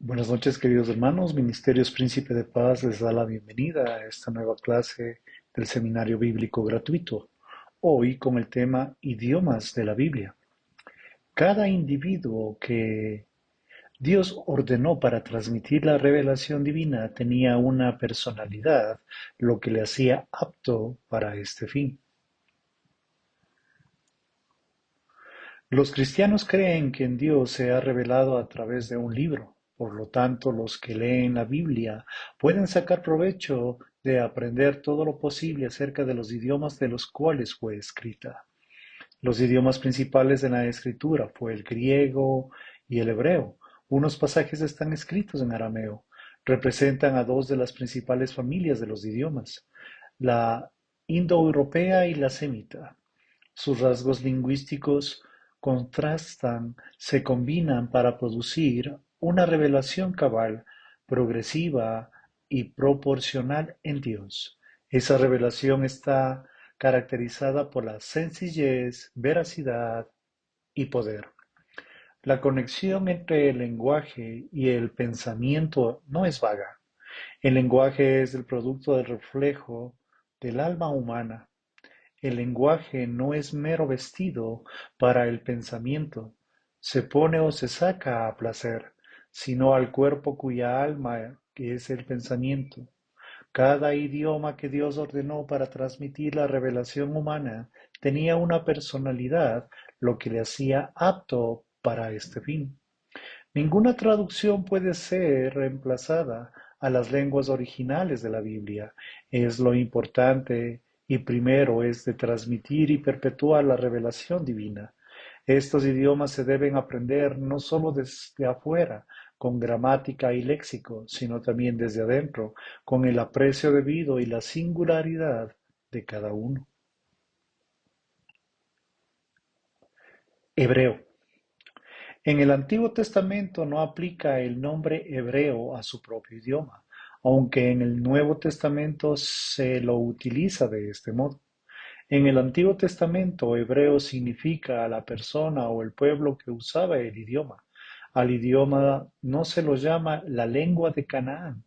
Buenas noches, queridos hermanos. Ministerios Príncipe de Paz les da la bienvenida a esta nueva clase del Seminario Bíblico Gratuito. Hoy con el tema Idiomas de la Biblia. Cada individuo que Dios ordenó para transmitir la revelación divina tenía una personalidad, lo que le hacía apto para este fin. Los cristianos creen que en Dios se ha revelado a través de un libro. Por lo tanto, los que leen la Biblia pueden sacar provecho de aprender todo lo posible acerca de los idiomas de los cuales fue escrita. Los idiomas principales de la escritura fue el griego y el hebreo. Unos pasajes están escritos en arameo. Representan a dos de las principales familias de los idiomas, la indoeuropea y la semita. Sus rasgos lingüísticos contrastan, se combinan para producir una revelación cabal, progresiva y proporcional en Dios. Esa revelación está caracterizada por la sencillez, veracidad y poder. La conexión entre el lenguaje y el pensamiento no es vaga. El lenguaje es el producto del reflejo del alma humana. El lenguaje no es mero vestido para el pensamiento, se pone o se saca a placer, sino al cuerpo cuya alma que es el pensamiento. Cada idioma que Dios ordenó para transmitir la revelación humana tenía una personalidad, lo que le hacía apto para este fin. Ninguna traducción puede ser reemplazada a las lenguas originales de la Biblia. Es lo importante y primero es de transmitir y perpetuar la revelación divina. Estos idiomas se deben aprender no solo desde afuera, con gramática y léxico, sino también desde adentro, con el aprecio debido y la singularidad de cada uno. Hebreo. En el Antiguo Testamento no aplica el nombre hebreo a su propio idioma, aunque en el Nuevo Testamento se lo utiliza de este modo. En el Antiguo Testamento, hebreo significa a la persona o el pueblo que usaba el idioma. Al idioma no se lo llama la lengua de Canaán,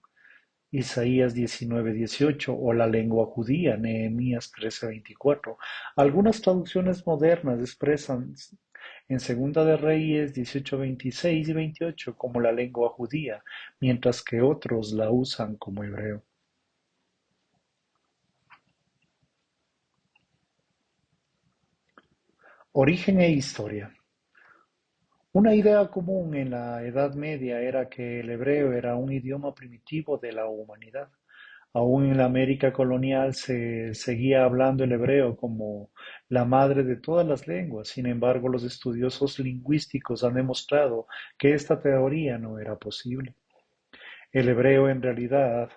Isaías 19:18, o la lengua judía, Nehemías 13:24. Algunas traducciones modernas expresan en Segunda de Reyes 18:26 y 28 como la lengua judía, mientras que otros la usan como hebreo. Origen e historia. Una idea común en la Edad Media era que el hebreo era un idioma primitivo de la humanidad. Aún en la América colonial se seguía hablando el hebreo como la madre de todas las lenguas. Sin embargo, los estudiosos lingüísticos han demostrado que esta teoría no era posible. El hebreo en realidad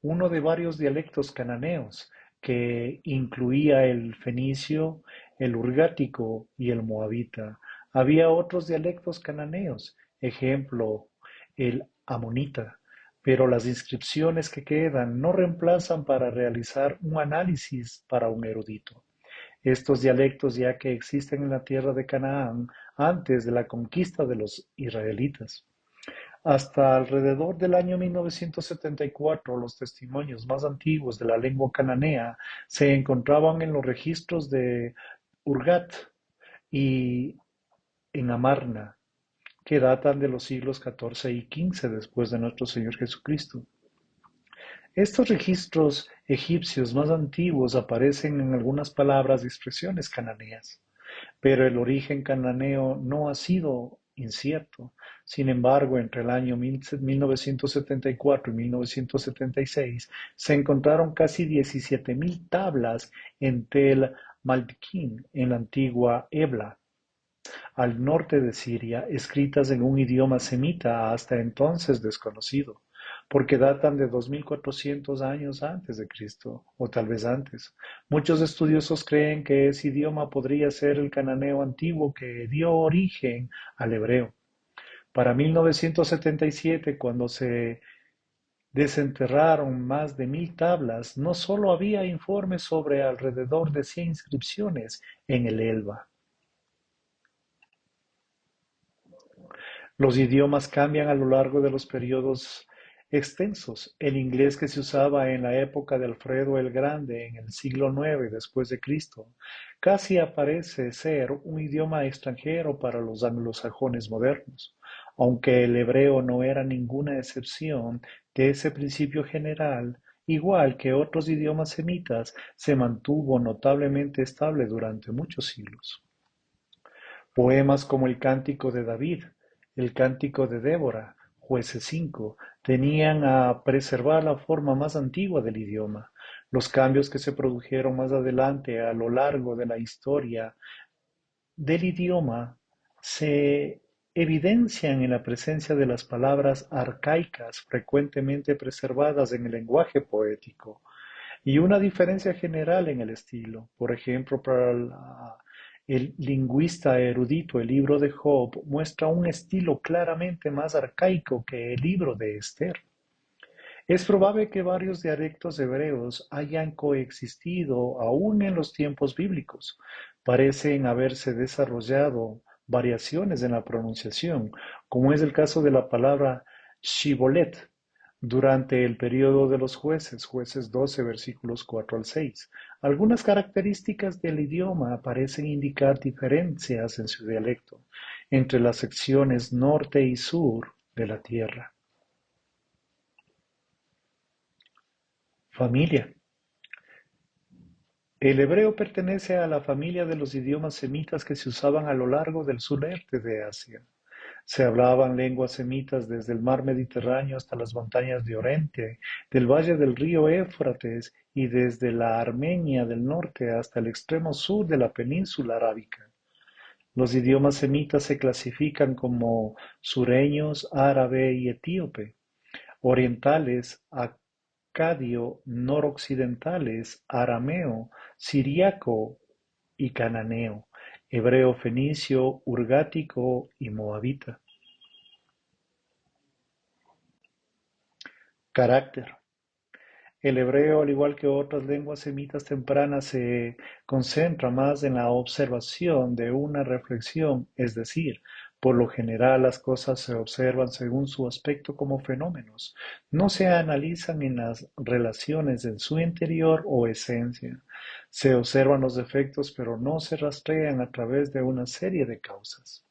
uno de varios dialectos cananeos que incluía el fenicio, el urgático y el moabita. Había otros dialectos cananeos, ejemplo, el amonita, pero las inscripciones que quedan no reemplazan para realizar un análisis para un erudito. Estos dialectos ya que existen en la tierra de Canaán antes de la conquista de los israelitas. Hasta alrededor del año 1974, los testimonios más antiguos de la lengua cananea se encontraban en los registros de Urgat y en Amarna, que datan de los siglos XIV y XV después de nuestro Señor Jesucristo. Estos registros egipcios más antiguos aparecen en algunas palabras y expresiones cananeas, pero el origen cananeo no ha sido incierto. Sin embargo, entre el año 1974 y 1976 se encontraron casi 17.000 tablas en Tel Maldikin, en la antigua Ebla, al norte de Siria, escritas en un idioma semita hasta entonces desconocido, porque datan de 2400 años antes de Cristo, o tal vez antes. Muchos estudiosos creen que ese idioma podría ser el cananeo antiguo que dio origen al hebreo. Para 1977, cuando se desenterraron más de 1.000 tablas, no solo había informes sobre alrededor de 100 inscripciones en el Elba. Los idiomas cambian a lo largo de los periodos extensos. El inglés que se usaba en la época de Alfredo el Grande en el siglo IX después de Cristo casi aparece ser un idioma extranjero para los anglosajones modernos, aunque el hebreo no era ninguna excepción de ese principio general. Igual que otros idiomas semitas, se mantuvo notablemente estable durante muchos siglos. Poemas como el Cántico de David, el Cántico de Débora, Jueces 5, tenían a preservar la forma más antigua del idioma. Los cambios que se produjeron más adelante a lo largo de la historia del idioma se evidencian en la presencia de las palabras arcaicas frecuentemente preservadas en el lenguaje poético y una diferencia general en el estilo. Por ejemplo, el lingüista erudito, el libro de Job muestra un estilo claramente más arcaico que el libro de Esther. Es probable que varios dialectos hebreos hayan coexistido aún en los tiempos bíblicos. Parecen haberse desarrollado variaciones en la pronunciación, como es el caso de la palabra shibolet durante el periodo de los jueces, jueces 12, versículos 4 al 6. Algunas características del idioma parecen indicar diferencias en su dialecto entre las secciones norte y sur de la tierra. Familia. El hebreo pertenece a la familia de los idiomas semitas que se usaban a lo largo del sureste de Asia. Se hablaban lenguas semitas desde el mar Mediterráneo hasta las montañas de Oriente, del valle del río Éufrates y desde la Armenia del norte hasta el extremo sur de la península arábica. Los idiomas semitas se clasifican como sureños, árabe y etíope, orientales, acadio, noroccidentales, arameo, siriaco y cananeo, hebreo fenicio, urgático y moabita. Carácter. El hebreo, al igual que otras lenguas semitas tempranas, se concentra más en la observación de una reflexión, es decir, por lo general las cosas se observan según su aspecto como fenómenos, no se analizan en las relaciones en su interior o esencia. Se observan los defectos, pero no se rastrean a través de una serie de causas.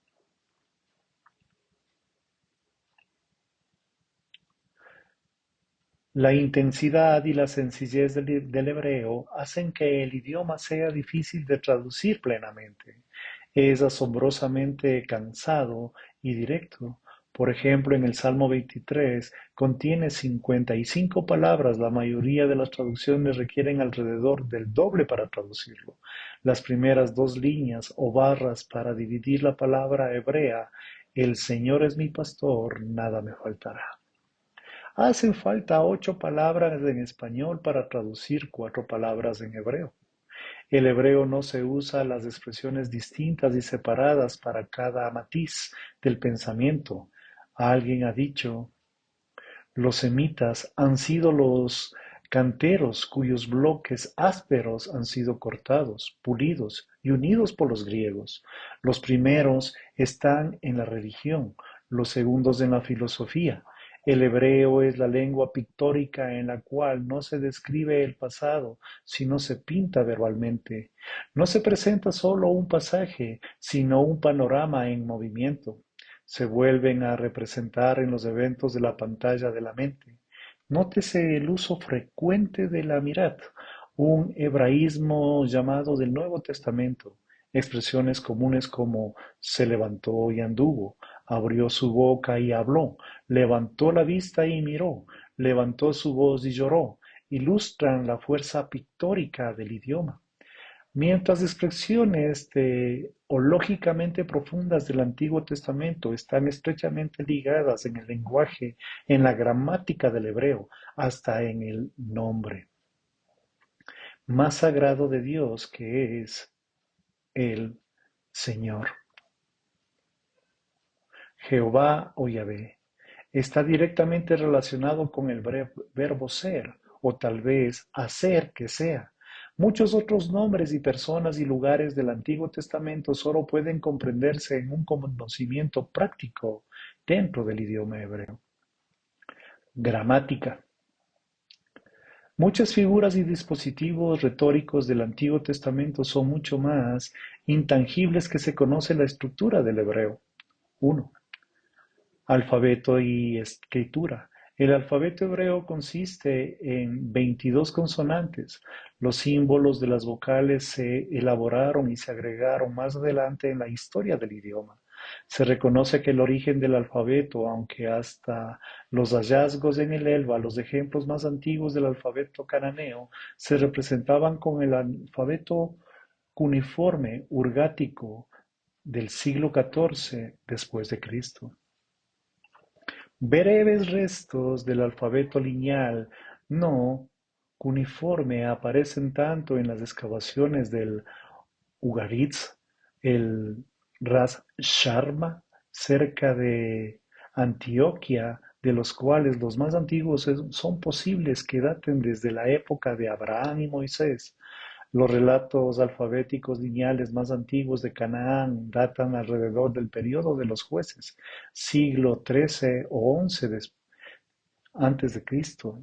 La intensidad y la sencillez del hebreo hacen que el idioma sea difícil de traducir plenamente. Es asombrosamente cansado y directo. Por ejemplo, en el Salmo 23 contiene 55 palabras. La mayoría de las traducciones requieren alrededor del doble para traducirlo. Las primeras dos líneas o barras para dividir la palabra hebrea, el Señor es mi pastor, nada me faltará. Hacen falta 8 palabras en español para traducir 4 palabras en hebreo. El hebreo no se usa las expresiones distintas y separadas para cada matiz del pensamiento. Alguien ha dicho, los semitas han sido los canteros cuyos bloques ásperos han sido cortados, pulidos y unidos por los griegos. Los primeros están en la religión, los segundos en la filosofía. El hebreo es la lengua pictórica en la cual no se describe el pasado, sino se pinta verbalmente. No se presenta solo un pasaje, sino un panorama en movimiento. Se vuelven a representar en los eventos de la pantalla de la mente. Nótese el uso frecuente de la mirat, un hebraísmo llamado del Nuevo Testamento. Expresiones comunes como se levantó y anduvo, abrió su boca y habló, levantó la vista y miró, levantó su voz y lloró, ilustran la fuerza pictórica del idioma. Mientras expresiones lógicamente profundas del Antiguo Testamento están estrechamente ligadas en el lenguaje, en la gramática del hebreo, hasta en el nombre más sagrado de Dios, que es el Señor. Jehová o Yahvé está directamente relacionado con el verbo ser, o tal vez hacer que sea. Muchos otros nombres y personas y lugares del Antiguo Testamento solo pueden comprenderse en un conocimiento práctico dentro del idioma hebreo. Gramática. Muchas figuras y dispositivos retóricos del Antiguo Testamento son mucho más intangibles que se conoce la estructura del hebreo. 1. Alfabeto y escritura. El alfabeto hebreo consiste en 22 consonantes. Los símbolos de las vocales se elaboraron y se agregaron más adelante en la historia del idioma. Se reconoce que el origen del alfabeto, aunque hasta los hallazgos en el Elba, los ejemplos más antiguos del alfabeto cananeo, se representaban con el alfabeto cuneiforme urgático del siglo XIV después de Cristo. Breves restos del alfabeto lineal no cuneiforme aparecen tanto en las excavaciones del Ugaritz, el Ras Sharma, cerca de Antioquia, de los cuales los más antiguos son posibles que daten desde la época de Abraham y Moisés. Los relatos alfabéticos lineales más antiguos de Canaán datan alrededor del período de los jueces, siglo XIII o XI antes de Cristo.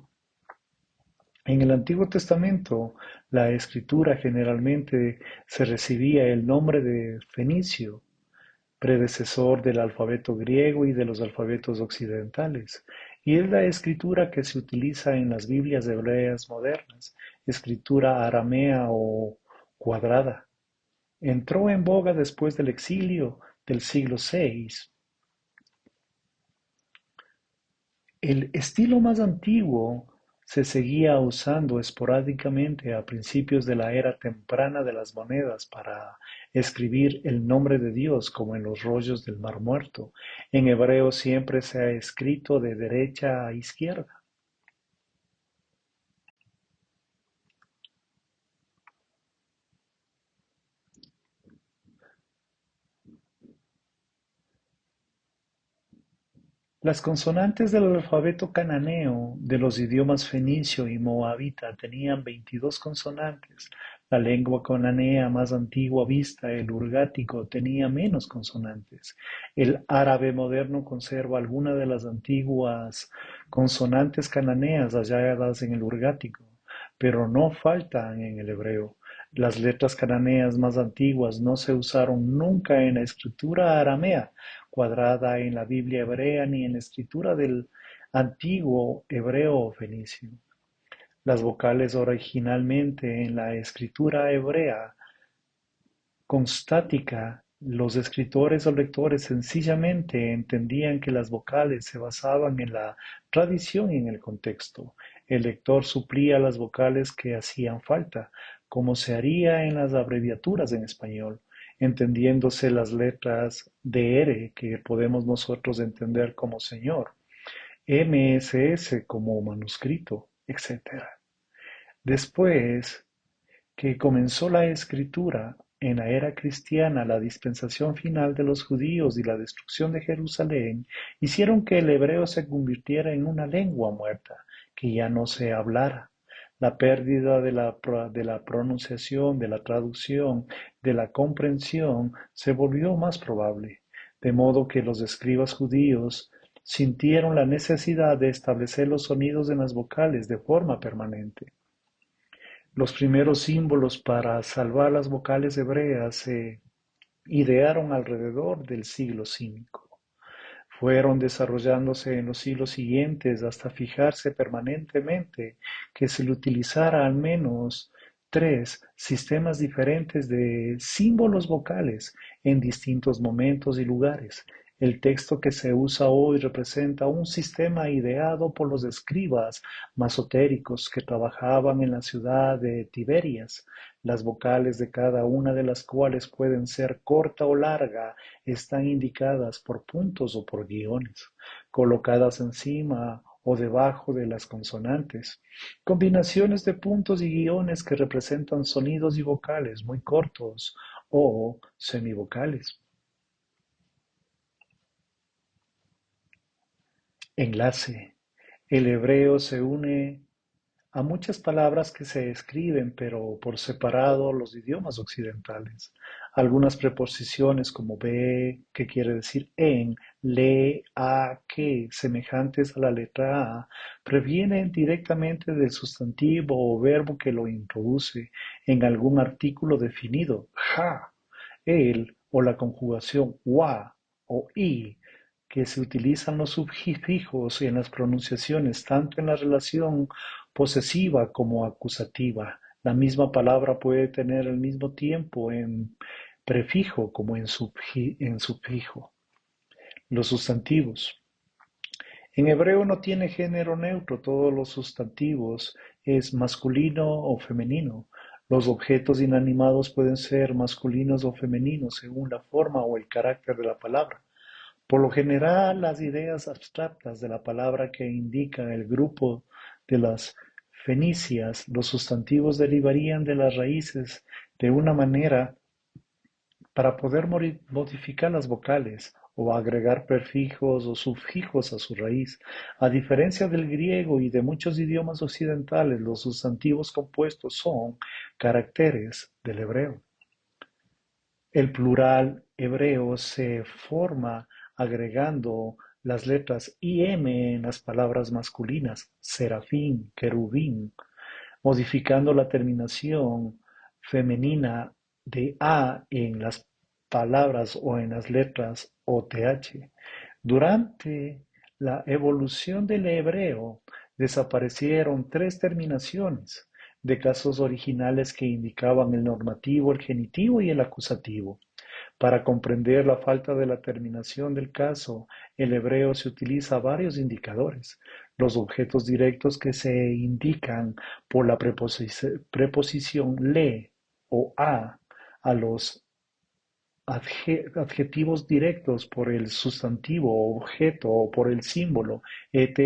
En el Antiguo Testamento, la escritura generalmente se recibía el nombre de fenicio, predecesor del alfabeto griego y de los alfabetos occidentales, y es la escritura que se utiliza en las Biblias hebreas modernas, escritura aramea o cuadrada. Entró en boga después del exilio del siglo VI. El estilo más antiguo se seguía usando esporádicamente a principios de la era temprana de las monedas para escribir el nombre de Dios, como en los rollos del Mar Muerto. En hebreo siempre se ha escrito de derecha a izquierda. Las consonantes del alfabeto cananeo de los idiomas fenicio y moabita tenían 22 consonantes. La lengua cananea más antigua vista, el urgático, tenía menos consonantes. El árabe moderno conserva algunas de las antiguas consonantes cananeas halladas en el urgático, pero no faltan en el hebreo. Las letras cananeas más antiguas no se usaron nunca en la escritura aramea cuadrada en la Biblia hebrea ni en la escritura del antiguo hebreo o fenicio. Las vocales originalmente en la escritura hebrea constática, los escritores o lectores sencillamente entendían que las vocales se basaban en la tradición y en el contexto. El lector suplía las vocales que hacían falta, como se haría en las abreviaturas en español, entendiéndose las letras de R que podemos nosotros entender como señor, MSS como manuscrito, etc. Después, que comenzó la escritura en la era cristiana, la dispensación final de los judíos y la destrucción de Jerusalén hicieron que el hebreo se convirtiera en una lengua muerta, que ya no se hablara. La pérdida de la pronunciación, de la traducción, de la comprensión se volvió más probable, de modo que los escribas judíos sintieron la necesidad de establecer los sonidos en las vocales de forma permanente. Los primeros símbolos para salvar las vocales hebreas se idearon alrededor del siglo V. Fueron desarrollándose en los siglos siguientes hasta fijarse permanentemente que se le utilizara al menos tres sistemas diferentes de símbolos vocales en distintos momentos y lugares. El texto que se usa hoy representa un sistema ideado por los escribas masotéricos que trabajaban en la ciudad de Tiberias, las vocales de cada una de las cuales pueden ser corta o larga están indicadas por puntos o por guiones, colocadas encima o debajo de las consonantes. Combinaciones de puntos y guiones que representan sonidos y vocales muy cortos o semivocales. Enlace. El hebreo se une a muchas palabras que se escriben, pero por separado los idiomas occidentales. Algunas preposiciones como be, que quiere decir en, le, a, que, semejantes a la letra A, previenen directamente del sustantivo o verbo que lo introduce en algún artículo definido, ja, el, o la conjugación wa o i, que se utilizan los sufijos en las pronunciaciones tanto en la relación posesiva como acusativa. La misma palabra puede tener al mismo tiempo en prefijo como en sufijo. Los sustantivos. En hebreo no tiene género neutro, todos los sustantivos es masculino o femenino. Los objetos inanimados pueden ser masculinos o femeninos según la forma o el carácter de la palabra. Por lo general, las ideas abstractas de la palabra que indican el grupo de las fenicias, los sustantivos derivarían de las raíces de una manera para poder modificar las vocales o agregar prefijos o sufijos a su raíz. A diferencia del griego y de muchos idiomas occidentales, los sustantivos compuestos son caracteres del hebreo. El plural hebreo se forma agregando las letras im en las palabras masculinas, serafín, querubín, modificando la terminación femenina de a en las palabras o en las letras o th. Durante la evolución del hebreo desaparecieron tres terminaciones de casos originales que indicaban el normativo, el genitivo y el acusativo. Para comprender la falta de la terminación del caso, el hebreo se utiliza varios indicadores. Los objetos directos que se indican por la preposición le o a los adjetivos directos por el sustantivo o objeto o por el símbolo eth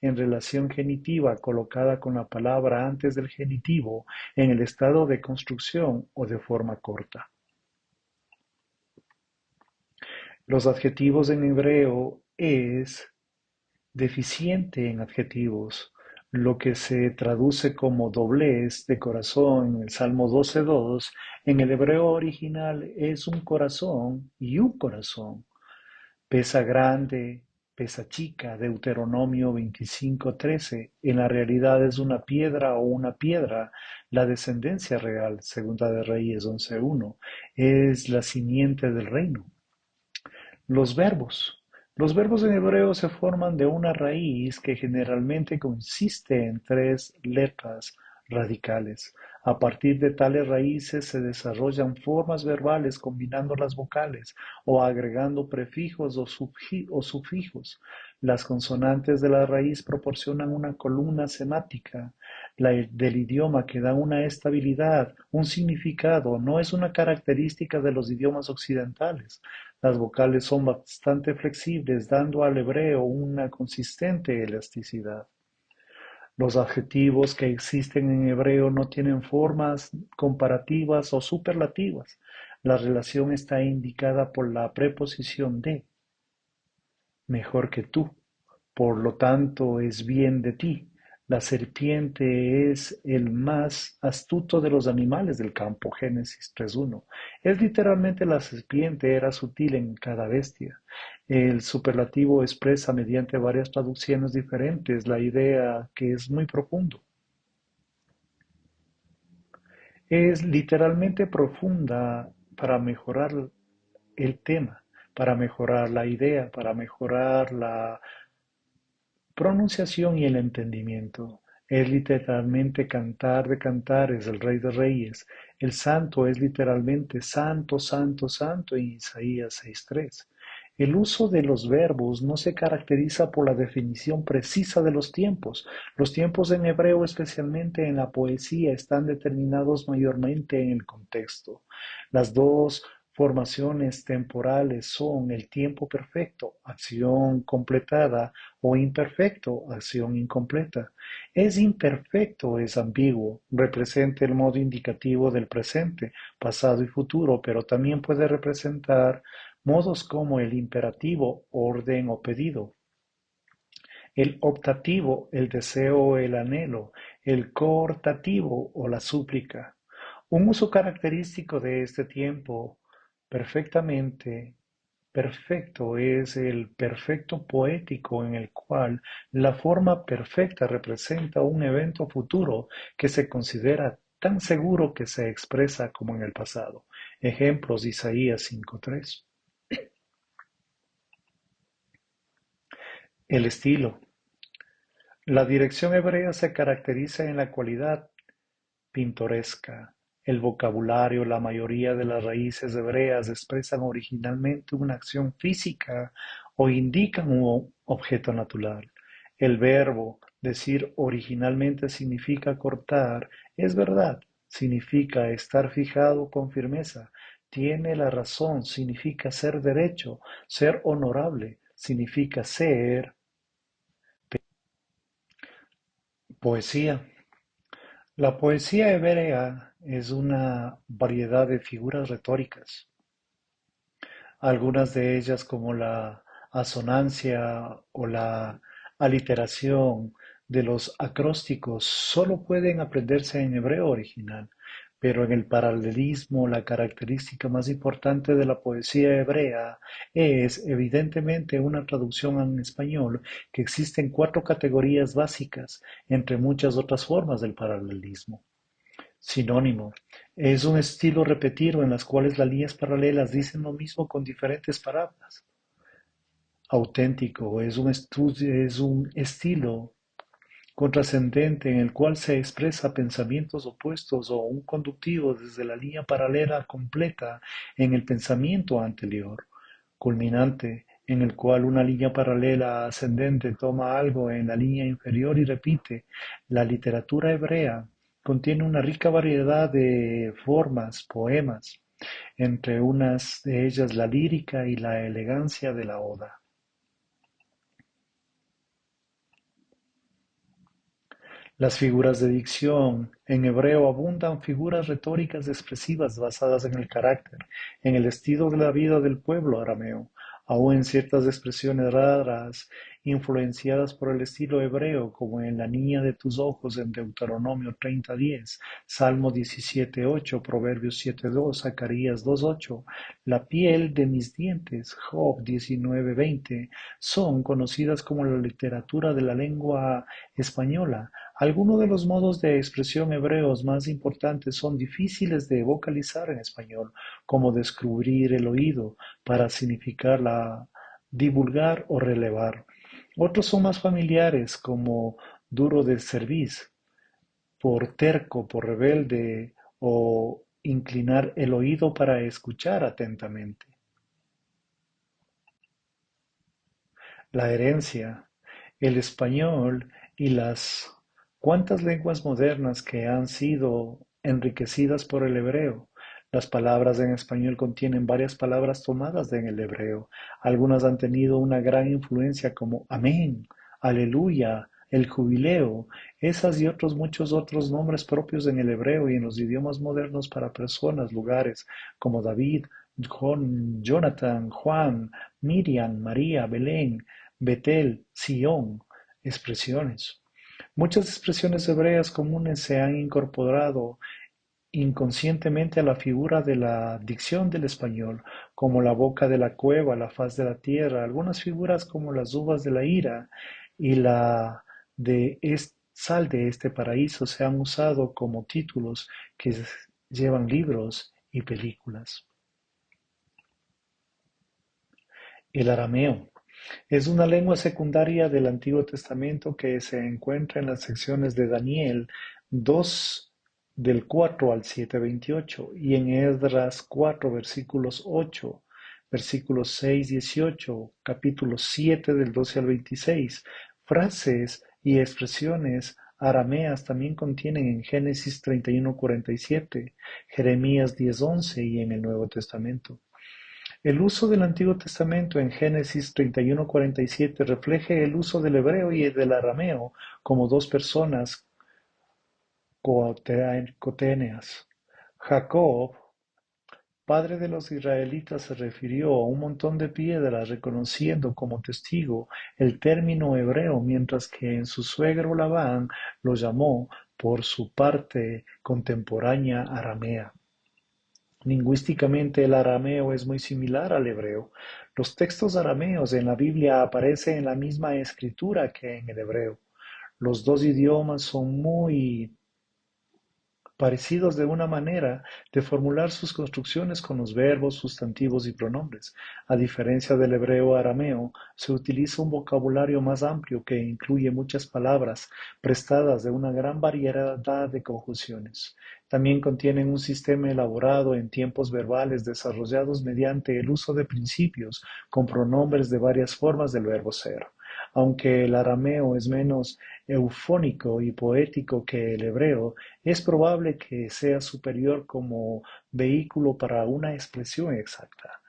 en relación genitiva colocada con la palabra antes del genitivo en el estado de construcción o de forma corta. Los adjetivos en hebreo es deficiente en adjetivos, lo que se traduce como doblez de corazón en el Salmo 12:2, en el hebreo original es un corazón y un corazón. Pesa grande, pesa chica, Deuteronomio 25:13, en la realidad es una piedra o una piedra. La descendencia real, Segunda de Reyes 11:1, es la simiente del reino. Los verbos. Los verbos en hebreo se forman de una raíz que generalmente consiste en tres letras radicales. A partir de tales raíces se desarrollan formas verbales combinando las vocales o agregando prefijos o sufijos. Las consonantes de la raíz proporcionan una columna semática del idioma que da una estabilidad, un significado. No es una característica de los idiomas occidentales. Las vocales son bastante flexibles, dando al hebreo una consistente elasticidad. Los adjetivos que existen en hebreo no tienen formas comparativas o superlativas. La relación está indicada por la preposición de, mejor que tú, por lo tanto es bien de ti. La serpiente es el más astuto de los animales del campo, Génesis 3:1. Es literalmente la serpiente era sutil en cada bestia. El superlativo expresa mediante varias traducciones diferentes la idea que es muy profundo. Es literalmente profunda para mejorar el tema, para mejorar la idea, para mejorar la pronunciación y el entendimiento. Es literalmente cantar de cantares, el rey de reyes. El santo es literalmente santo, santo, santo en Isaías 6:3. El uso de los verbos no se caracteriza por la definición precisa de los tiempos. Los tiempos en hebreo, especialmente en la poesía, están determinados mayormente en el contexto. Las dos formaciones temporales son el tiempo perfecto, acción completada, o imperfecto, acción incompleta. Es imperfecto, es ambiguo, representa el modo indicativo del presente, pasado y futuro, pero también puede representar modos como el imperativo, orden o pedido. el optativo, el deseo o el anhelo, el coortativo o la súplica. Un uso característico de este tiempo perfectamente perfecto es el perfecto poético en el cual la forma perfecta representa un evento futuro que se considera tan seguro que se expresa como en el pasado. Ejemplos Isaías 5:3. El estilo. La dirección hebrea se caracteriza en la cualidad pintoresca. El vocabulario, la mayoría de las raíces hebreas expresan originalmente una acción física o indican un objeto natural. El verbo decir originalmente significa cortar, es verdad, significa estar fijado con firmeza, tiene la razón, significa ser derecho, ser honorable, significa ser poesía. La poesía hebrea es una variedad de figuras retóricas, algunas de ellas como la asonancia o la aliteración de los acrósticos solo pueden aprenderse en hebreo original, pero en el paralelismo la característica más importante de la poesía hebrea es evidentemente una traducción en español que existen cuatro categorías básicas, entre muchas otras formas del paralelismo. Sinónimo: es un estilo repetido en las cuales las líneas paralelas dicen lo mismo con diferentes palabras. Auténtico: es un estilo contrascendente en el cual se expresa pensamientos opuestos o un conductivo desde la línea paralela completa en el pensamiento anterior. Culminante: en el cual una línea paralela ascendente toma algo en la línea inferior y repite. La literatura hebrea contiene una rica variedad de formas, poemas, entre unas de ellas la lírica y la elegancia de la oda. Las figuras de dicción. En hebreo abundan figuras retóricas expresivas basadas en el carácter, en el estilo de la vida del pueblo arameo, aun en ciertas expresiones raras influenciadas por el estilo hebreo, como en La niña de tus ojos en Deuteronomio 30:10, Salmo 17:8, Proverbios 7:2, Zacarías 2:8, la piel de mis dientes, Job 19:20, son conocidas como la literatura de la lengua española. Algunos de los modos de expresión hebreos más importantes son difíciles de vocalizar en español, como descubrir el oído para significar divulgar o relevar. Otros son más familiares, como duro de cerviz, por terco, por rebelde, o inclinar el oído para escuchar atentamente. La herencia, el español y las cuantas lenguas modernas que han sido enriquecidas por el hebreo. Las palabras en español contienen varias palabras tomadas en el hebreo. Algunas han tenido una gran influencia como amén, aleluya, el jubileo, esas y otros muchos otros nombres propios en el hebreo y en los idiomas modernos para personas, lugares como David, Jonathan, Juan, Miriam, María, Belén, Betel, Sión, expresiones. Muchas expresiones hebreas comunes se han incorporado inconscientemente a la figura de la dicción del español, como la boca de la cueva, la faz de la tierra. Algunas figuras como las uvas de la ira y la de sal de este paraíso se han usado como títulos que llevan libros y películas. El arameo es una lengua secundaria del Antiguo Testamento que se encuentra en las secciones de Daniel 2 del 4 al 7:28 y en Esdras 4 versículos 8, versículos 6, 18, capítulo 7 del 12 al 26. Frases y expresiones arameas también contienen en Génesis 31:47, Jeremías 10:11 y en el Nuevo Testamento. El uso del Antiguo Testamento en Génesis 31:47 refleja el uso del hebreo y del arameo como dos personas coetáneas. Jacob padre de los israelitas, se refirió a un montón de piedras reconociendo como testigo el término hebreo, mientras que en su suegro Labán lo llamó por su parte contemporánea aramea. Lingüísticamente el arameo es muy similar al hebreo. Los textos arameos en la Biblia aparecen en la misma escritura que en el hebreo. Los dos idiomas son muy parecidos de una manera de formular sus construcciones con los verbos, sustantivos y pronombres. A diferencia del hebreo arameo, se utiliza un vocabulario más amplio que incluye muchas palabras prestadas de una gran variedad de conjunciones. También contienen un sistema elaborado en tiempos verbales desarrollados mediante el uso de principios con pronombres de varias formas del verbo ser. Aunque el arameo es menos eufónico y poético que el hebreo, es probable que sea superior como vehículo para una expresión exacta.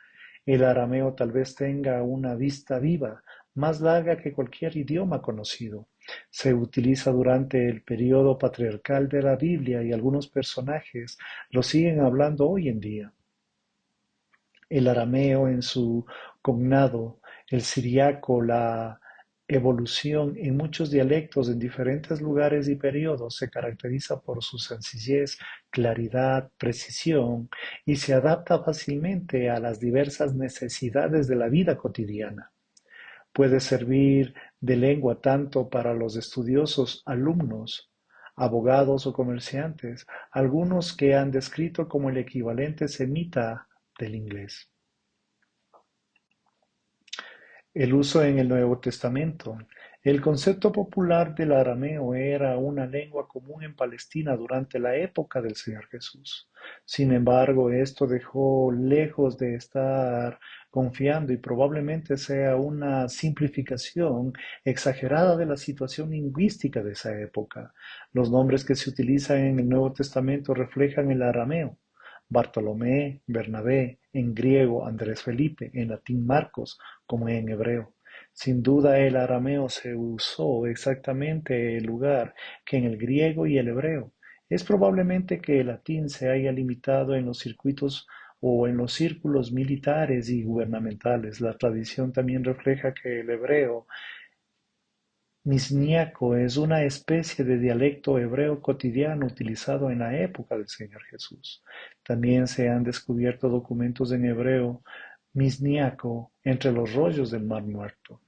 El arameo tal vez tenga una vista viva, más larga que cualquier idioma conocido. Se utiliza durante el período patriarcal de la Biblia y algunos personajes lo siguen hablando hoy en día. El arameo en su cognado, el siriaco, la evolución en muchos dialectos en diferentes lugares y periodos se caracteriza por su sencillez, claridad, precisión y se adapta fácilmente a las diversas necesidades de la vida cotidiana. Puede servir de lengua tanto para los estudiosos, alumnos, abogados o comerciantes, algunos que han descrito como el equivalente semita del inglés. El uso en el Nuevo Testamento. El concepto popular del arameo era una lengua común en Palestina durante la época del Señor Jesús. Sin embargo, esto dejó lejos de estar confiando y probablemente sea una simplificación exagerada de la situación lingüística de esa época. Los nombres que se utilizan en el Nuevo Testamento reflejan el arameo. Bartolomé, Bernabé, en griego Andrés Felipe, en latín Marcos, como en hebreo. Sin duda el arameo se usó exactamente el lugar que en el griego y el hebreo. Es probablemente que el latín se haya limitado en los circuitos o en los círculos militares y gubernamentales. La tradición también refleja que el hebreo Misniaco es una especie de dialecto hebreo cotidiano utilizado en la época del Señor Jesús. También se han descubierto documentos en hebreo misniaco entre los rollos del Mar Muerto.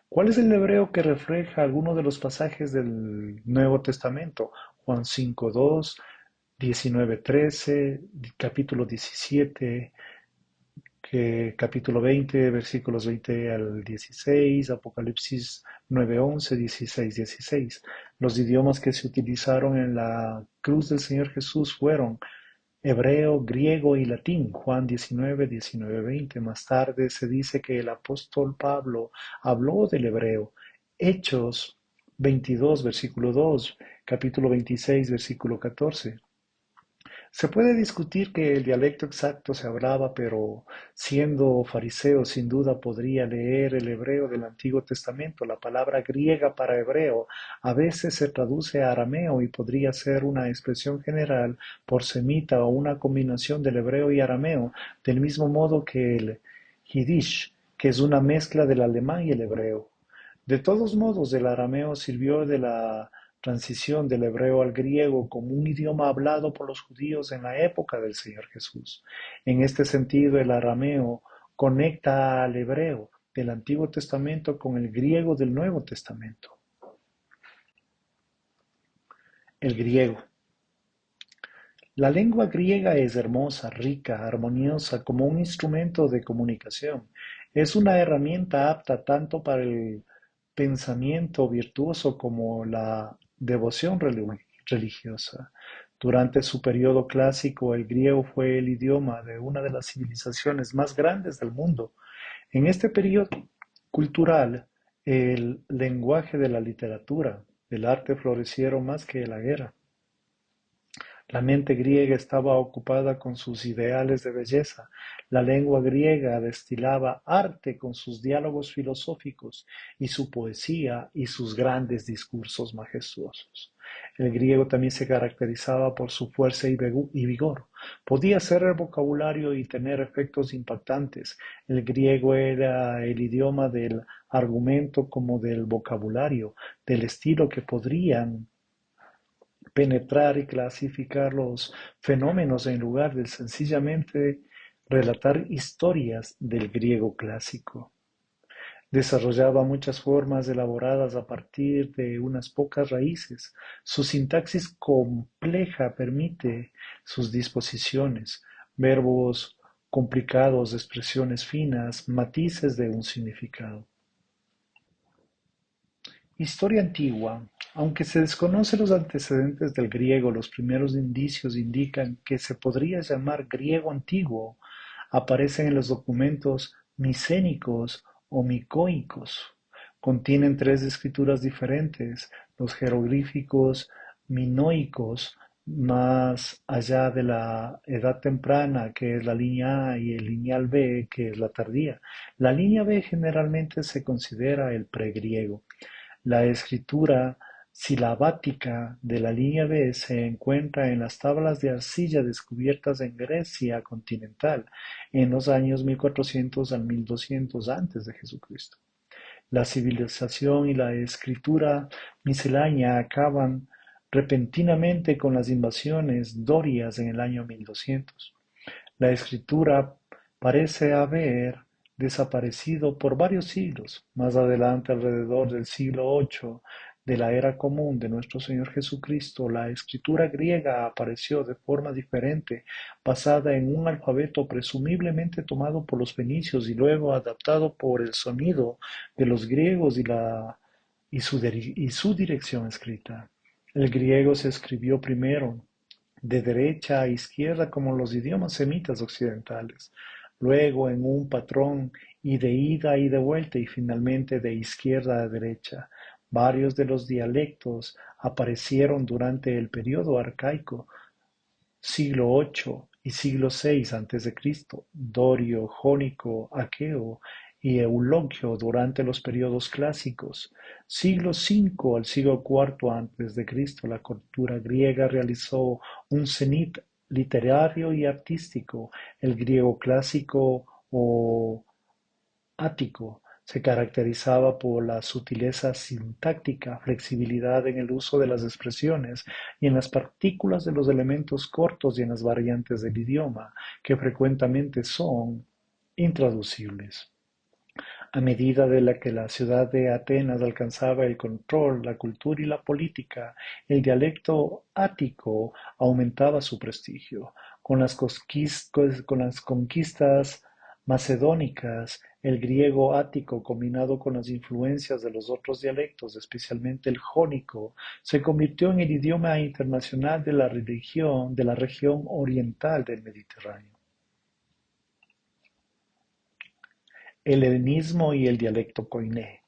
¿Cuál es el hebreo que refleja algunos de los pasajes del Nuevo Testamento? Juan 5:2, 19:13, capítulo 17, capítulo 20, versículos 20 al 16, Apocalipsis 9:11, 16:16. Los idiomas que se utilizaron en la cruz del Señor Jesús fueron hebreo, griego y latín. Juan 19, 19, 20. Más tarde se dice que el apóstol Pablo habló del hebreo. Hechos 22, versículo 2, capítulo 26, versículo 14. Se puede discutir que el dialecto exacto se hablaba, pero siendo fariseo sin duda podría leer el hebreo del Antiguo Testamento. La palabra griega para hebreo a veces se traduce a arameo y podría ser una expresión general por semita o una combinación del hebreo y arameo, del mismo modo que el yiddish, que es una mezcla del alemán y el hebreo. De todos modos, el arameo sirvió de la transición del hebreo al griego como un idioma hablado por los judíos en la época del Señor Jesús. En este sentido, el arameo conecta al hebreo del Antiguo Testamento con el griego del Nuevo Testamento. El griego. La lengua griega es hermosa, rica, armoniosa, como un instrumento de comunicación. Es una herramienta apta tanto para el pensamiento virtuoso como la devoción religiosa. Durante su periodo clásico, el griego fue el idioma de una de las civilizaciones más grandes del mundo. En este periodo cultural, el lenguaje de la literatura, el arte florecieron más que la guerra. La mente griega estaba ocupada con sus ideales de belleza. La lengua griega destilaba arte con sus diálogos filosóficos y su poesía y sus grandes discursos majestuosos. El griego también se caracterizaba por su fuerza y vigor. Podía ser el vocabulario y tener efectos impactantes. El griego era el idioma del argumento como del vocabulario, del estilo que podrían penetrar y clasificar los fenómenos en lugar de sencillamente relatar historias del griego clásico. Desarrollaba muchas formas elaboradas a partir de unas pocas raíces. Su sintaxis compleja permite sus disposiciones, verbos complicados, expresiones finas, matices de un significado. Historia antigua. Aunque se desconocen los antecedentes del griego, los primeros indicios indican que se podría llamar griego antiguo. Aparecen en los documentos micénicos o micoicos. Contienen tres escrituras diferentes, los jeroglíficos minoicos, más allá de la edad temprana, que es la línea A, y el lineal B, que es la tardía. La línea B generalmente se considera el pregriego. La escritura silabática de la línea B se encuentra en las tablas de arcilla descubiertas en Grecia continental en los años 1400 al 1200 antes de Jesucristo. La civilización y la escritura miscelánea acaban repentinamente con las invasiones dorias en el año 1200. La escritura parece haber desaparecido por varios siglos. Más adelante, alrededor del siglo VIII de la era común de nuestro Señor Jesucristo, la escritura griega apareció de forma diferente, basada en un alfabeto presumiblemente tomado por los fenicios y luego adaptado por el sonido de los griegos y su dirección escrita. El griego se escribió primero de derecha a izquierda como los idiomas semitas occidentales, luego en un patrón y de ida y de vuelta y finalmente de izquierda a derecha. Varios de los dialectos aparecieron durante el periodo arcaico, siglo VIII y siglo VI antes de Cristo, dorio, jónico, aqueo y euloquio durante los periodos clásicos. Siglo V al siglo IV antes de Cristo, la cultura griega realizó un cenit literario y artístico. El griego clásico o ático se caracterizaba por la sutileza sintáctica, flexibilidad en el uso de las expresiones y en las partículas de los elementos cortos y en las variantes del idioma, que frecuentemente son intraducibles. A medida de la que la ciudad de Atenas alcanzaba el control, la cultura y la política, el dialecto ático aumentaba su prestigio. Con las conquistas macedónicas, el griego ático, combinado con las influencias de los otros dialectos, especialmente el jónico, se convirtió en el idioma internacional de la región oriental del Mediterráneo. El helenismo y el dialecto koiné.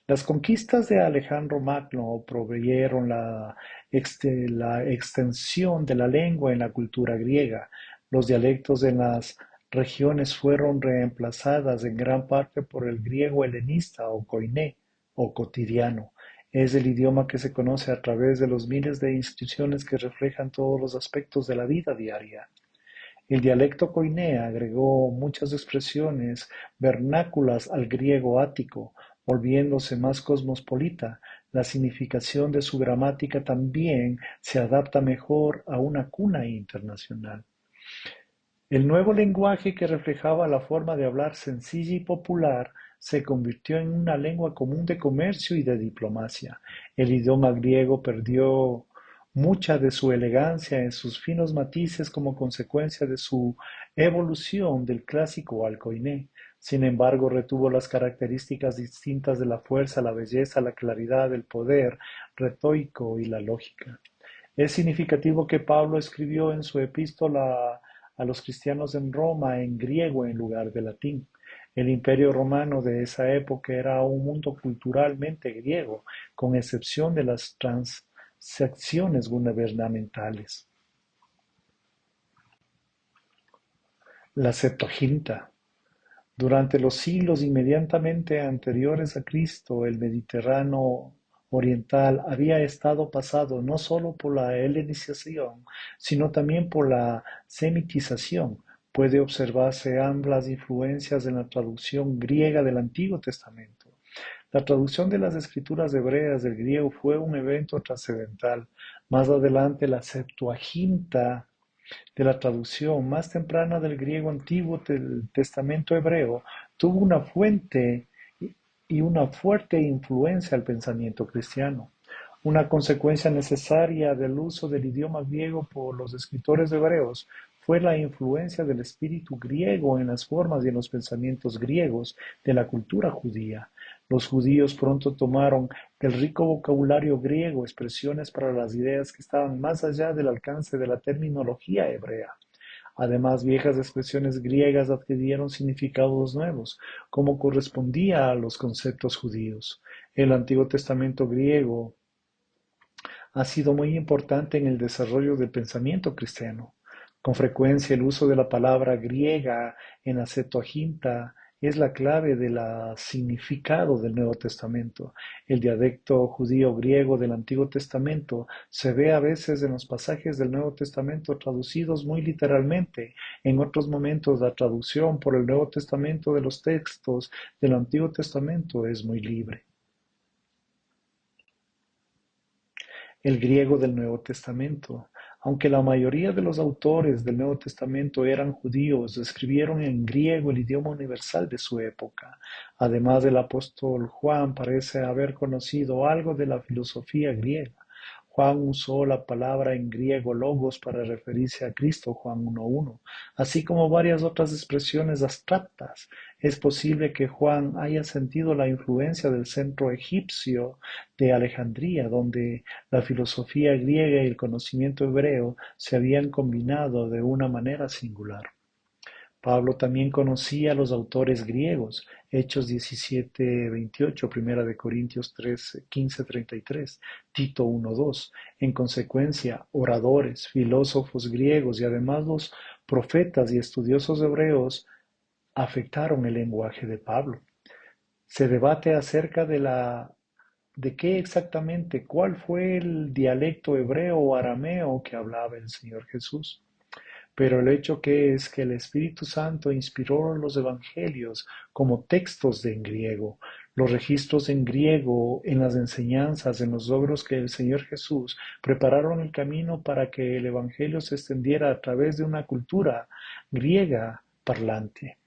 Las conquistas de Alejandro Magno proveyeron la extensión de la lengua en la cultura griega. Los dialectos en las regiones fueron reemplazadas en gran parte por el griego helenista o koiné o cotidiano. Es el idioma que se conoce a través de los miles de inscripciones que reflejan todos los aspectos de la vida diaria. El dialecto koiné agregó muchas expresiones vernáculas al griego ático, volviéndose más cosmopolita. La significación de su gramática también se adapta mejor a una cuna internacional. El nuevo lenguaje, que reflejaba la forma de hablar sencilla y popular, se convirtió en una lengua común de comercio y de diplomacia. El idioma griego perdió mucha de su elegancia en sus finos matices como consecuencia de su evolución del clásico al koiné. Sin embargo, retuvo las características distintas de la fuerza, la belleza, la claridad, el poder retórico y la lógica. Es significativo que Pablo escribió en su epístola a los cristianos en Roma en griego en lugar de latín. El imperio romano de esa época era un mundo culturalmente griego, con excepción de las transacciones gubernamentales. La Septuaginta. Durante los siglos inmediatamente anteriores a Cristo, el Mediterráneo oriental había estado pasado no solo por la helenización, sino también por la semitización. Puede observarse ambas influencias en la traducción griega del Antiguo Testamento. La traducción de las escrituras hebreas del griego fue un evento trascendental. Más adelante, la Septuaginta, de la traducción más temprana del griego antiguo del Testamento hebreo, tuvo una fuente y una fuerte influencia al pensamiento cristiano. Una consecuencia necesaria del uso del idioma griego por los escritores hebreos fue la influencia del espíritu griego en las formas y en los pensamientos griegos de la cultura judía. Los judíos pronto tomaron del rico vocabulario griego expresiones para las ideas que estaban más allá del alcance de la terminología hebrea. Además, viejas expresiones griegas adquirieron significados nuevos, como correspondía a los conceptos judíos. El Antiguo Testamento griego ha sido muy importante en el desarrollo del pensamiento cristiano. Con frecuencia el uso de la palabra griega en la Septuaginta es la clave del significado del Nuevo Testamento. El dialecto judío griego del Antiguo Testamento se ve a veces en los pasajes del Nuevo Testamento traducidos muy literalmente. En otros momentos la traducción por el Nuevo Testamento de los textos del Antiguo Testamento es muy libre. El griego del Nuevo Testamento. Aunque la mayoría de los autores del Nuevo Testamento eran judíos, escribieron en griego, el idioma universal de su época. Además, el apóstol Juan parece haber conocido algo de la filosofía griega. Juan usó la palabra en griego logos para referirse a Cristo, Juan 1:1, así como varias otras expresiones abstractas. Es posible que Juan haya sentido la influencia del centro egipcio de Alejandría, donde la filosofía griega y el conocimiento hebreo se habían combinado de una manera singular. Pablo también conocía a los autores griegos, Hechos 17:28, Primera de Corintios 15:33, Tito 1:2. En consecuencia, oradores, filósofos griegos y además los profetas y estudiosos hebreos afectaron el lenguaje de Pablo. Se debate acerca de qué exactamente, cuál fue el dialecto hebreo o arameo que hablaba el Señor Jesús. Pero el hecho que es que el Espíritu Santo inspiró los evangelios como textos en griego, los registros en griego, en las enseñanzas, en los logros que el Señor Jesús prepararon el camino para que el evangelio se extendiera a través de una cultura griega parlante.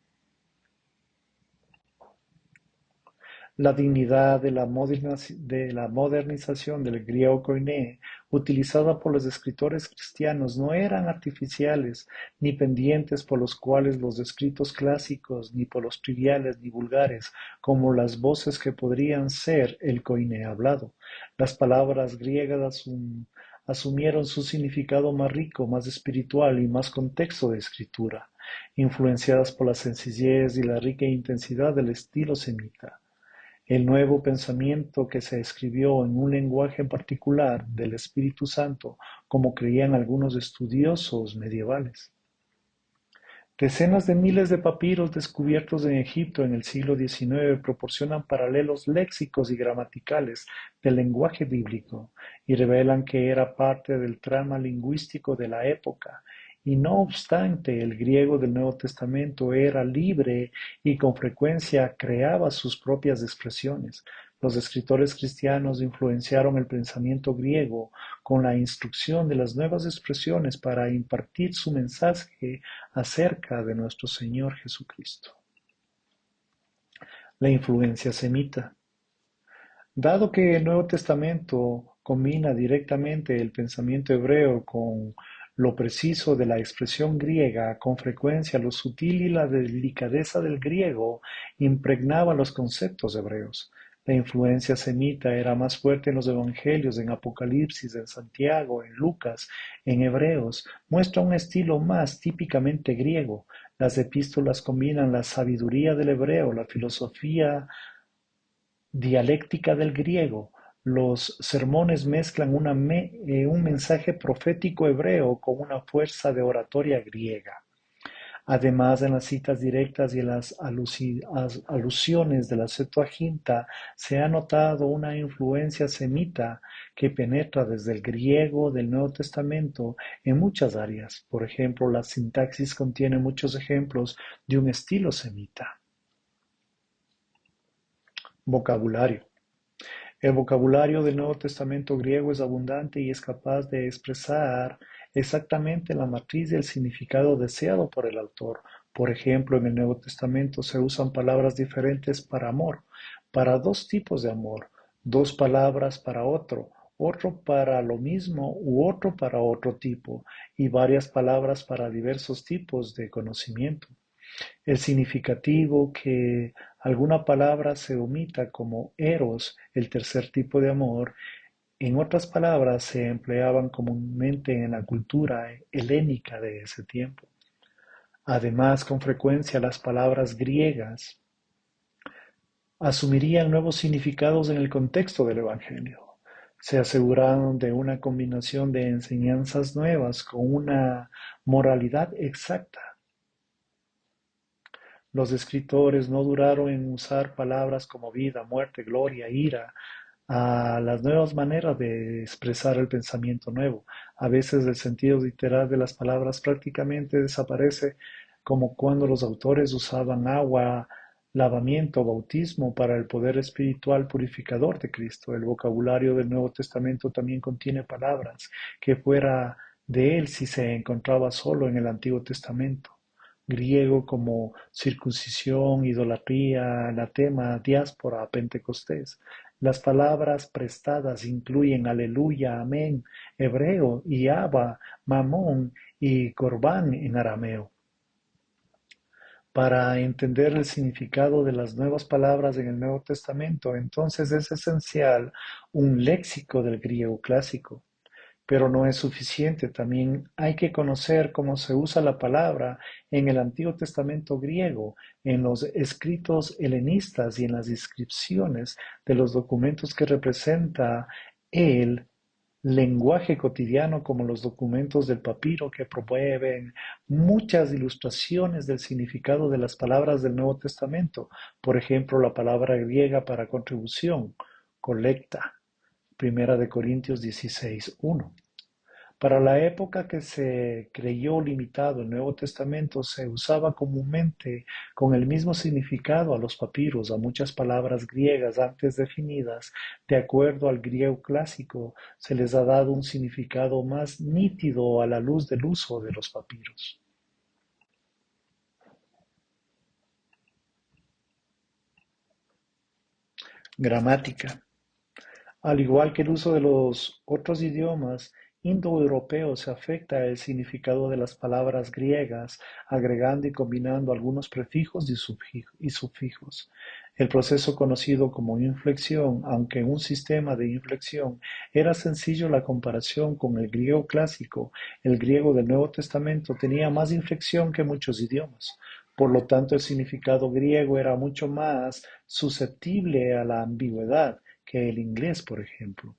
La dignidad de la modernización del griego koiné, utilizada por los escritores cristianos, no eran artificiales, ni pendientes por los cuales los escritos clásicos, ni por los triviales ni vulgares, como las voces que podrían ser el koiné hablado. Las palabras griegas asumieron su significado más rico, más espiritual y más contexto de escritura, influenciadas por la sencillez y la rica intensidad del estilo semita. El nuevo pensamiento que se escribió en un lenguaje particular del Espíritu Santo, como creían algunos estudiosos medievales. Decenas de miles de papiros descubiertos en Egipto en el siglo XIX proporcionan paralelos léxicos y gramaticales del lenguaje bíblico y revelan que era parte del trama lingüístico de la época. Y no obstante, el griego del Nuevo Testamento era libre y con frecuencia creaba sus propias expresiones. Los escritores cristianos influenciaron el pensamiento griego con la instrucción de las nuevas expresiones para impartir su mensaje acerca de nuestro Señor Jesucristo. La influencia semita. Dado que el Nuevo Testamento combina directamente el pensamiento hebreo con lo preciso de la expresión griega, con frecuencia lo sutil y la delicadeza del griego impregnaban los conceptos hebreos. La influencia semita era más fuerte en los evangelios, en Apocalipsis, en Santiago, en Lucas, en Hebreos. Muestra un estilo más típicamente griego. Las epístolas combinan la sabiduría del hebreo, la filosofía dialéctica del griego. Los sermones mezclan un mensaje profético hebreo con una fuerza de oratoria griega. Además, en las citas directas y en las alusiones de la Septuaginta se ha notado una influencia semita que penetra desde el griego del Nuevo Testamento en muchas áreas. Por ejemplo, la sintaxis contiene muchos ejemplos de un estilo semita. Vocabulario. El vocabulario del Nuevo Testamento griego es abundante y es capaz de expresar exactamente la matriz y el significado deseado por el autor. Por ejemplo, en el Nuevo Testamento se usan palabras diferentes para amor, para dos tipos de amor, dos palabras para otro, otro para lo mismo u otro para otro tipo, y varias palabras para diversos tipos de conocimiento. El significativo que alguna palabra se omita como eros, el tercer tipo de amor, en otras palabras se empleaban comúnmente en la cultura helénica de ese tiempo. Además, con frecuencia las palabras griegas asumirían nuevos significados en el contexto del Evangelio. Se aseguraron de una combinación de enseñanzas nuevas con una moralidad exacta. Los escritores no duraron en usar palabras como vida, muerte, gloria, ira, a las nuevas maneras de expresar el pensamiento nuevo. A veces el sentido literal de las palabras prácticamente desaparece, como cuando los autores usaban agua, lavamiento, bautismo para el poder espiritual purificador de Cristo. El vocabulario del Nuevo Testamento también contiene palabras que fuera de él si se encontraba solo en el Antiguo Testamento griego como circuncisión, idolatría, anatema, diáspora, pentecostés. Las palabras prestadas incluyen aleluya, amén, hebreo y abba, mamón y corbán en arameo. Para entender el significado de las nuevas palabras en el Nuevo Testamento, entonces es esencial un léxico del griego clásico. Pero no es suficiente, también hay que conocer cómo se usa la palabra en el Antiguo Testamento griego, en los escritos helenistas y en las inscripciones de los documentos que representa el lenguaje cotidiano como los documentos del papiro que promueven muchas ilustraciones del significado de las palabras del Nuevo Testamento. Por ejemplo, la palabra griega para contribución, colecta, Primera de Corintios 16:1. Para la época que se creyó limitado el Nuevo Testamento se usaba comúnmente con el mismo significado a los papiros, a muchas palabras griegas antes definidas. De acuerdo al griego clásico, se les ha dado un significado más nítido a la luz del uso de los papiros. Gramática. Al igual que el uso de los otros idiomas indoeuropeos se afecta el significado de las palabras griegas, agregando y combinando algunos prefijos y sufijos. El proceso conocido como inflexión, aunque en un sistema de inflexión era sencillo la comparación con el griego clásico, el griego del Nuevo Testamento tenía más inflexión que muchos idiomas. Por lo tanto, el significado griego era mucho más susceptible a la ambigüedad que el inglés, por ejemplo.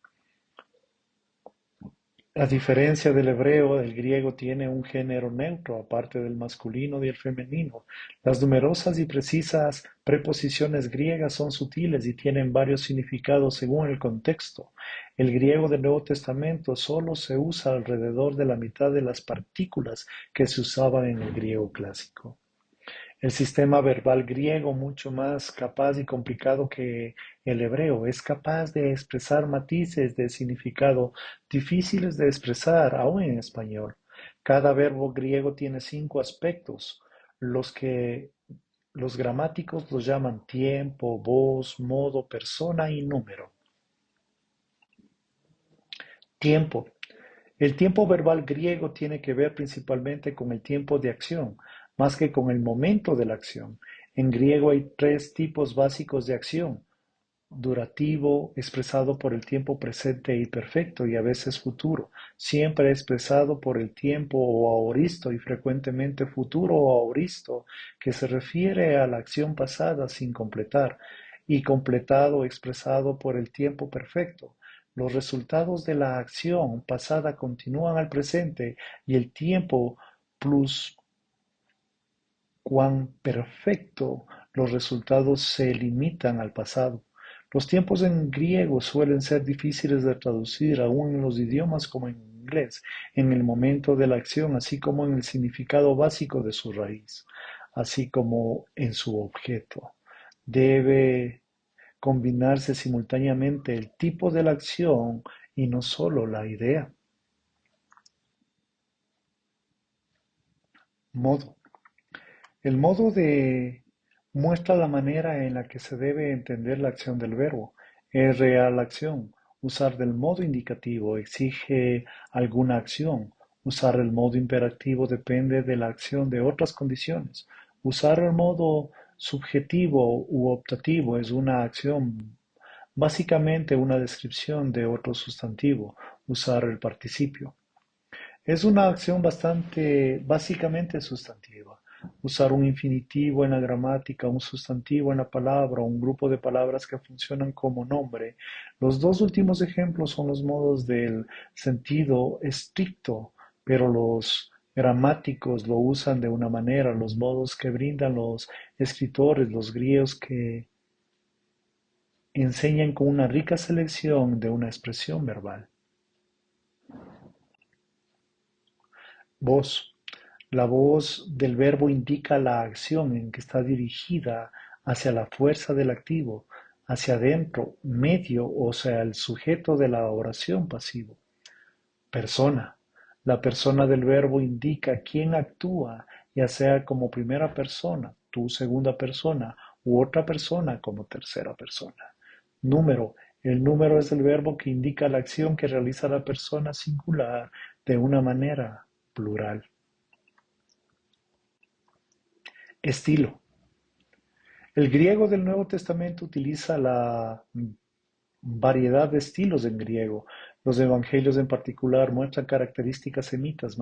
A diferencia del hebreo, el griego tiene un género neutro, aparte del masculino y el femenino. Las numerosas y precisas preposiciones griegas son sutiles y tienen varios significados según el contexto. El griego del Nuevo Testamento solo se usa alrededor de la mitad de las partículas que se usaban en el griego clásico. El sistema verbal griego, mucho más capaz y complicado que el hebreo, es capaz de expresar matices de significado difíciles de expresar aún en español. Cada verbo griego tiene 5 aspectos, los que los gramáticos los llaman tiempo, voz, modo, persona y número. Tiempo. El tiempo verbal griego tiene que ver principalmente con el tiempo de acción, más que con el momento de la acción. En griego hay 3 tipos básicos de acción: durativo, expresado por el tiempo presente y perfecto, y a veces futuro, siempre expresado por el tiempo o aoristo y frecuentemente futuro o aoristo, que se refiere a la acción pasada sin completar, y completado expresado por el tiempo perfecto. Los resultados de la acción pasada continúan al presente y el tiempo plus cuán perfecto los resultados se limitan al pasado. Los tiempos en griego suelen ser difíciles de traducir aún en los idiomas como en inglés, en el momento de la acción, así como en el significado básico de su raíz, así como en su objeto. Debe combinarse simultáneamente el tipo de la acción y no solo la idea. Modo. El modo de muestra la manera en la que se debe entender la acción del verbo. Es real acción. Usar del modo indicativo exige alguna acción. Usar el modo imperativo depende de la acción de otras condiciones. Usar el modo subjetivo u optativo es una acción, básicamente una descripción de otro sustantivo. Usar el participio. Es una acción básicamente sustantiva. Usar un infinitivo en la gramática, un sustantivo en la palabra, un grupo de palabras que funcionan como nombre. Los dos últimos ejemplos son los modos del sentido estricto, pero los gramáticos lo usan de una manera, los modos que brindan los escritores, los griegos que enseñan con una rica selección de una expresión verbal. Voz. La voz del verbo indica la acción en que está dirigida hacia la fuerza del activo, hacia adentro, medio, o sea, el sujeto de la oración pasivo. Persona. La persona del verbo indica quién actúa, ya sea como primera persona, tu segunda persona, u otra persona como tercera persona. Número. El número es el verbo que indica la acción que realiza la persona singular de una manera plural. Estilo. El griego del Nuevo Testamento utiliza la variedad de estilos en griego. Los evangelios en particular muestran características semitas.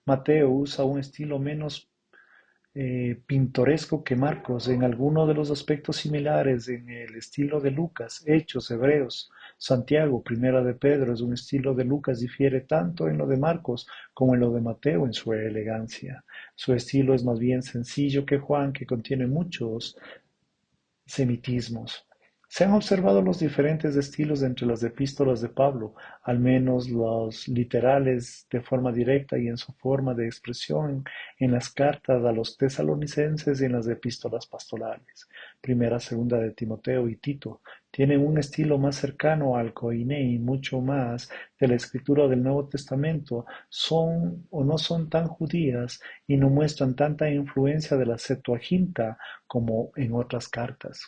Mateo usa un estilo menos pintoresco que Marcos, en algunos de los aspectos similares en el estilo de Lucas, Hechos, Hebreos, Santiago, Primera de Pedro, es un estilo de Lucas, difiere tanto en lo de Marcos como en lo de Mateo en su elegancia. Su estilo es más bien sencillo que Juan, que contiene muchos semitismos. Se han observado los diferentes estilos entre las epístolas de Pablo, al menos los literales de forma directa y en su forma de expresión en las cartas a los tesalonicenses y en las epístolas pastorales. Primera, segunda de Timoteo y Tito tienen un estilo más cercano al koiné y mucho más de la escritura del Nuevo Testamento son o no son tan judías y no muestran tanta influencia de la Septuaginta como en otras cartas.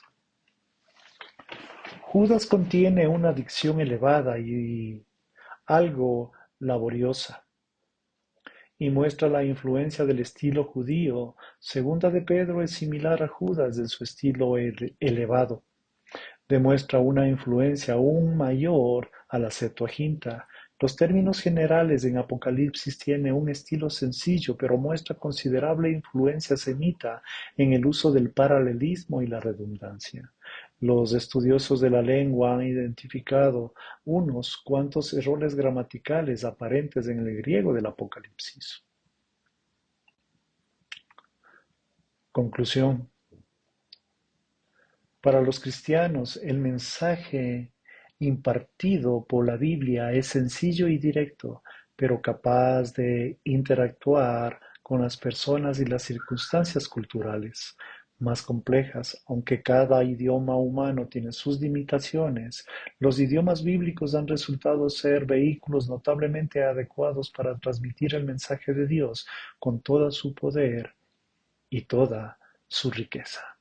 Judas contiene una dicción elevada y algo laboriosa, y muestra la influencia del estilo judío. Segunda de Pedro es similar a Judas en su estilo elevado. Demuestra una influencia aún mayor a la Septuaginta. Los términos generales en Apocalipsis tienen un estilo sencillo, pero muestra considerable influencia semita en el uso del paralelismo y la redundancia. Los estudiosos de la lengua han identificado unos cuantos errores gramaticales aparentes en el griego del Apocalipsis. Conclusión. Para los cristianos, el mensaje impartido por la Biblia es sencillo y directo, pero capaz de interactuar con las personas y las circunstancias culturales más complejas. Aunque cada idioma humano tiene sus limitaciones, los idiomas bíblicos han resultado ser vehículos notablemente adecuados para transmitir el mensaje de Dios con todo su poder y toda su riqueza.